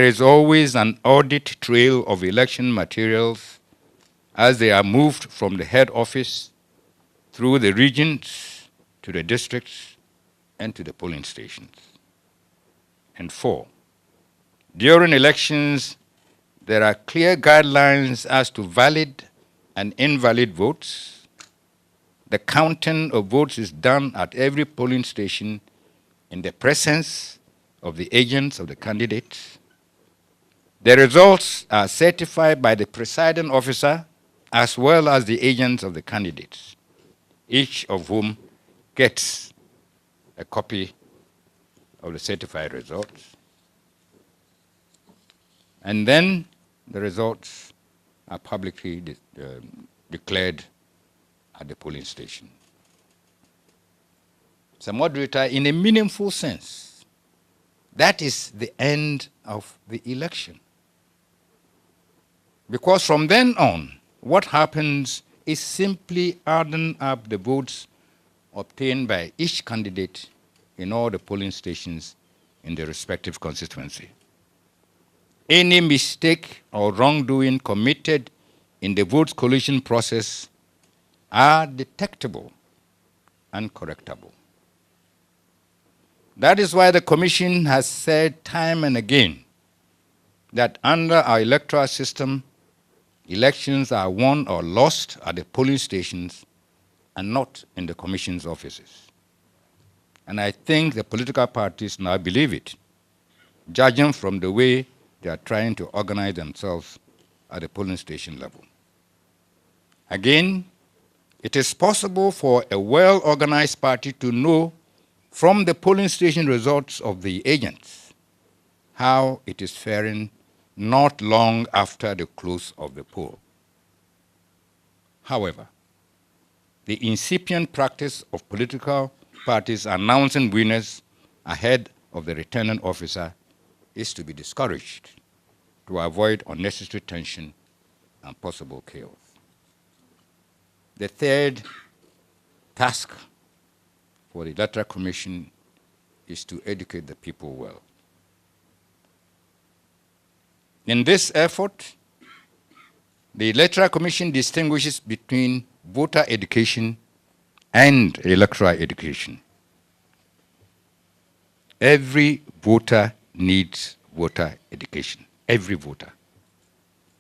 is always an audit trail of election materials as they are moved from the head office through the regions to the districts and to the polling stations. And 4, during elections, there are clear guidelines as to valid and invalid votes. The counting of votes is done at every polling station in the presence of the agents of the candidates. The results are certified by the presiding officer as well as the agents of the candidates, each of whom gets a copy of the certified results. And then the results are publicly declared at the polling station. So, moderator, in a meaningful sense, that is the end of the election. Because from then on, what happens is simply adding up the votes obtained by each candidate in all the polling stations in the respective constituency. Any mistake or wrongdoing committed in the vote collation process are detectable and correctable. That is why the Commission has said time and again that under our electoral system, elections are won or lost at the polling stations and not in the Commission's offices. And I think the political parties now believe it, judging from the way they are trying to organize themselves at the polling station level. Again, it is possible for a well-organized party to know from the polling station results of the agents how it is faring not long after the close of the poll. However, the incipient practice of political parties announcing winners ahead of the returning officer is to be discouraged to avoid unnecessary tension and possible chaos. The third task for the Electoral Commission is to educate the people well. In this effort, the Electoral Commission distinguishes between voter education and electoral education. Every voter needs voter education, every voter.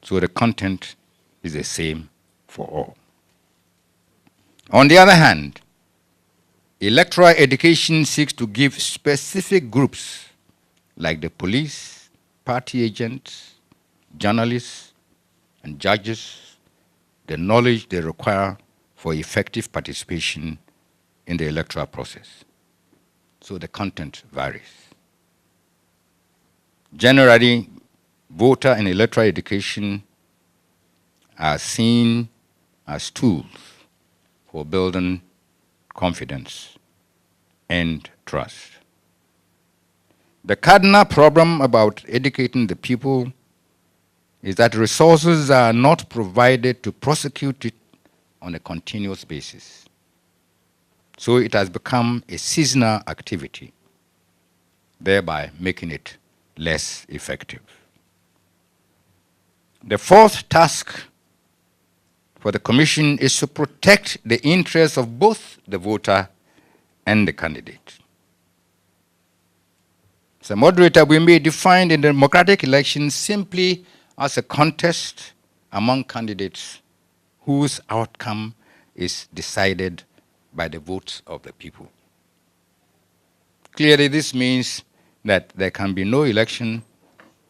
So the content is the same for all. On the other hand, electoral education seeks to give specific groups like the police, party agents, journalists, and judges the knowledge they require for effective participation in the electoral process. So the content varies. Generally, voter and electoral education are seen as tools for building confidence and trust. The cardinal problem about educating the people is that resources are not provided to prosecute it on a continuous basis. So it has become a seasonal activity, thereby making it less effective. The fourth task for the Commission is to protect the interests of both the voter and the candidate. As a moderator, we may define the democratic election simply as a contest among candidates whose outcome is decided by the votes of the people. Clearly, this means that there can be no election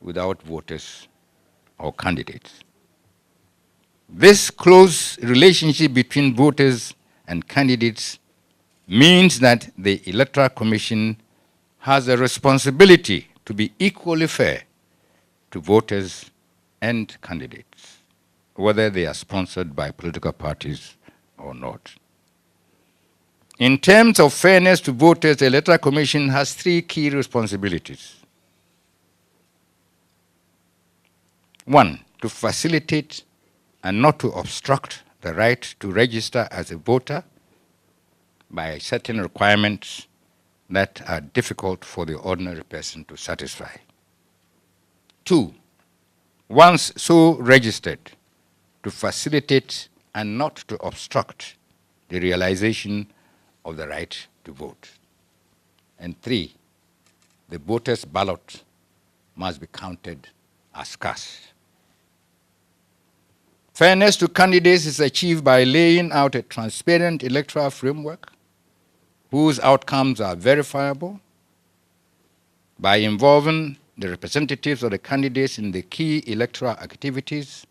without voters or candidates. This close relationship between voters and candidates means that the Electoral Commission has a responsibility to be equally fair to voters and candidates, whether they are sponsored by political parties or not. In terms of fairness to voters, the Electoral Commission has three key responsibilities. One, to facilitate and not to obstruct the right to register as a voter by certain requirements that are difficult for the ordinary person to satisfy. Two, once so registered, to facilitate and not to obstruct the realization of the right to vote. And three, the voter's ballot must be counted as cast. Fairness to candidates is achieved by laying out a transparent electoral framework whose outcomes are verifiable, by involving the representatives of the candidates in the key electoral activities,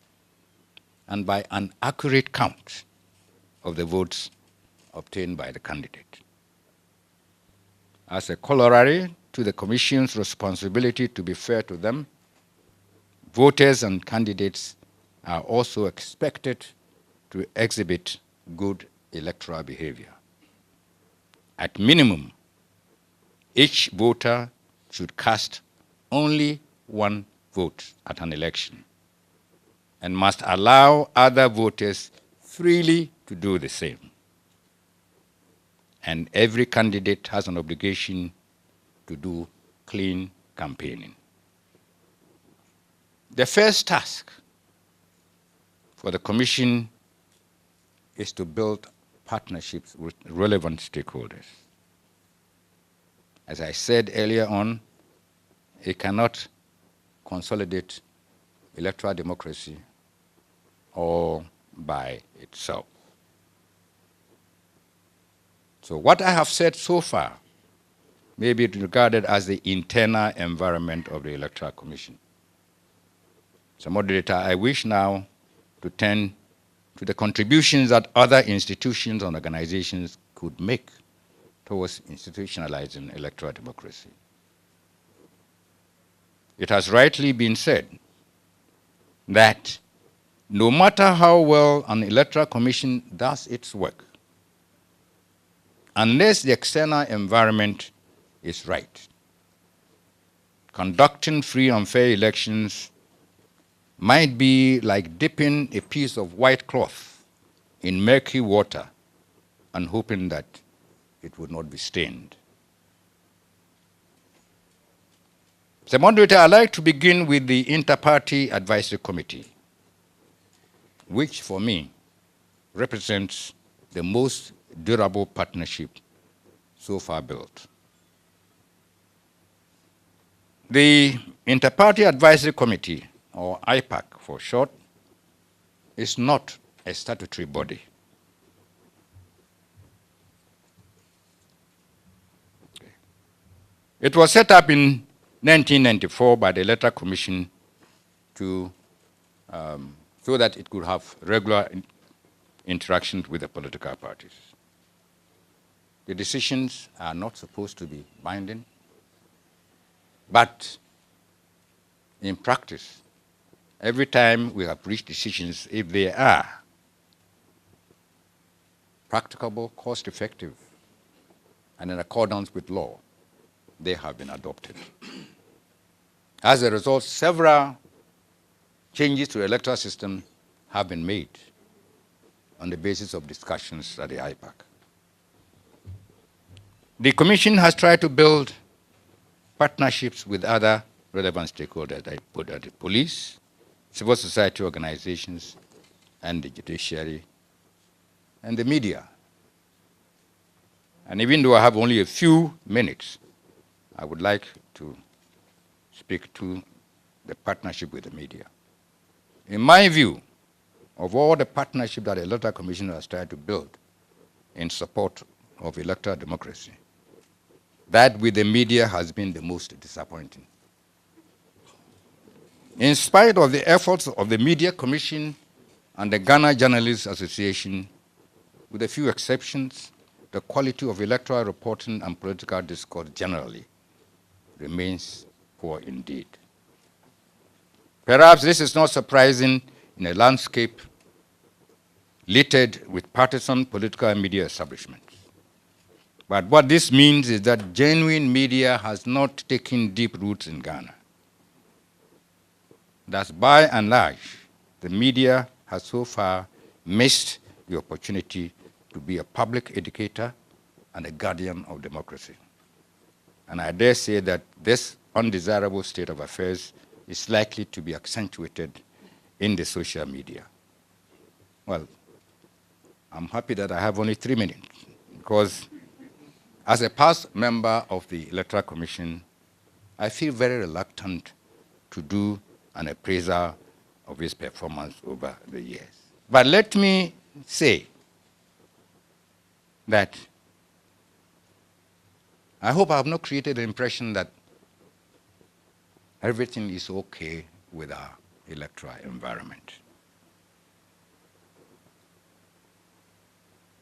and by an accurate count of the votes obtained by the candidate. As a corollary to the Commission's responsibility to be fair to them, voters and candidates are also expected to exhibit good electoral behavior. At minimum, each voter should cast only one vote at an election and must allow other voters freely to do the same. And every candidate has an obligation to do clean campaigning. The first task for the Commission is to build partnerships with relevant stakeholders. As I said earlier on, it cannot consolidate electoral democracy all by itself. So what I have said so far may be regarded as the internal environment of the Electoral Commission. So, moderator, I wish now to turn to the contributions that other institutions and organizations could make towards institutionalizing electoral democracy. It has rightly been said that no matter how well an electoral commission does its work, unless the external environment is right, conducting free and fair elections might be like dipping a piece of white cloth in murky water and hoping that it would not be stained. So, moderator, I'd like to begin with the Inter-Party Advisory Committee, which for me represents the most durable partnership so far built. The Inter-Party Advisory Committee, or IPAC for short, is not a statutory body. Okay. It was set up in 1994 by the Electoral Commission to, so that it could have regular interactions with the political parties. The decisions are not supposed to be binding, but in practice, every time we have reached decisions, if they are practicable, cost-effective, and in accordance with law, they have been adopted. As a result, several changes to the electoral system have been made on the basis of discussions at the IPAC. The Commission has tried to build partnerships with other relevant stakeholders, I put at the police, civil society organizations, and the judiciary, and the media. And even though I have only a few minutes, I would like to speak to the partnership with the media. In my view, of all the partnerships that the Electoral Commission has tried to build in support of electoral democracy, that with the media has been the most disappointing. In spite of the efforts of the Media Commission and the Ghana Journalists Association, with a few exceptions, the quality of electoral reporting and political discourse generally remains poor indeed. Perhaps this is not surprising in a landscape littered with partisan political and media establishments. But what this means is that genuine media has not taken deep roots in Ghana. Thus, by and large, the media has so far missed the opportunity to be a public educator and a guardian of democracy. And I dare say that this undesirable state of affairs is likely to be accentuated in the social media. Well, I'm happy that I have only 3 minutes, because as a past member of the Electoral Commission, I feel very reluctant to do an appraisal of his performance over the years. But let me say that I hope I have not created the impression that everything is okay with our electoral environment.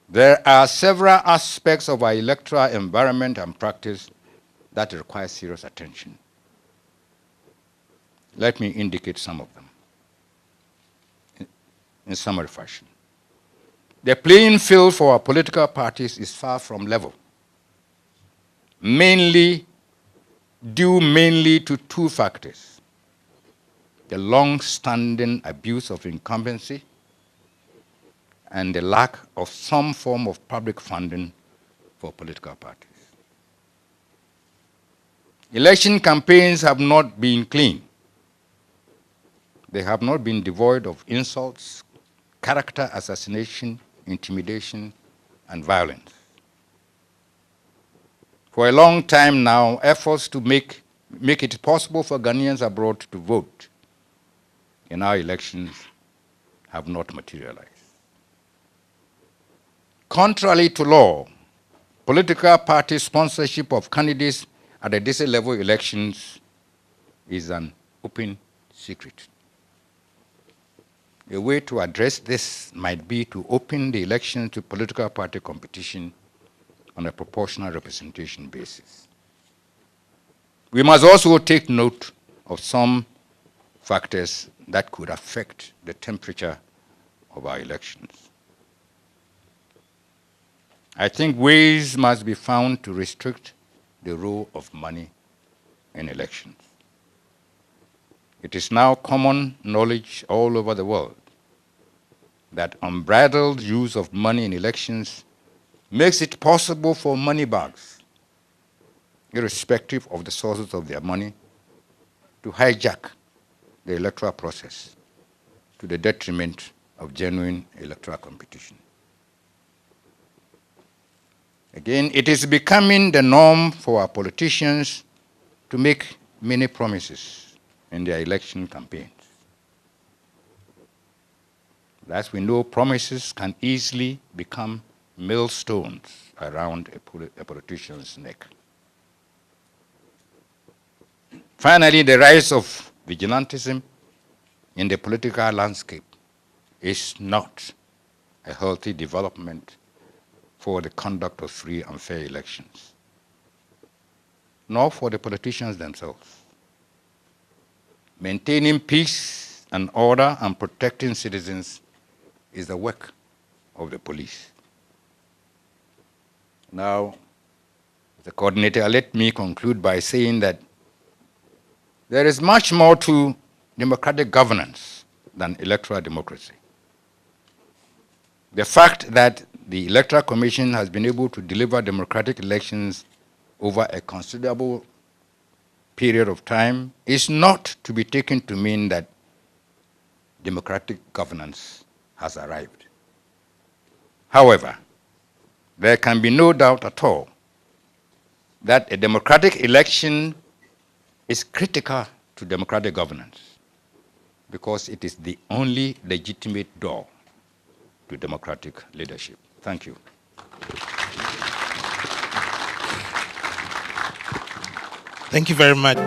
There are several aspects of our electoral environment and practice that require serious attention. Let me indicate some of them in summary fashion. The playing field for our political parties is far from level, due mainly to two factors: the long-standing abuse of incumbency and the lack of some form of public funding for political parties. Election campaigns have not been clean. They have not been devoid of insults, character assassination, intimidation, and violence. For a long time now, efforts to make it possible for Ghanaians abroad to vote in our elections have not materialized. Contrary to law, political party sponsorship of candidates at the district level elections is an open secret. A way to address this might be to open the election to political party competition on a proportional representation basis. We must also take note of some factors that could affect the temperature of our elections. I think ways must be found to restrict the role of money in elections. It is now common knowledge all over the world that unbridled use of money in elections makes it possible for money bags, irrespective of the sources of their money, to hijack the electoral process to the detriment of genuine electoral competition. Again, it is becoming the norm for our politicians to make many promises in their election campaigns. As we know, promises can easily become millstones around a politician's neck. Finally, the rise of vigilantism in the political landscape is not a healthy development for the conduct of free and fair elections, nor for the politicians themselves. Maintaining peace and order and protecting citizens is the work of the police. Now, the coordinator, let me conclude by saying that there is much more to democratic governance than electoral democracy. The fact that the Electoral Commission has been able to deliver democratic elections over a considerable period of time is not to be taken to mean that democratic governance has arrived. However, there can be no doubt at all that a democratic election is critical to democratic governance because it is the only legitimate door to democratic leadership. Thank you. Thank you very much.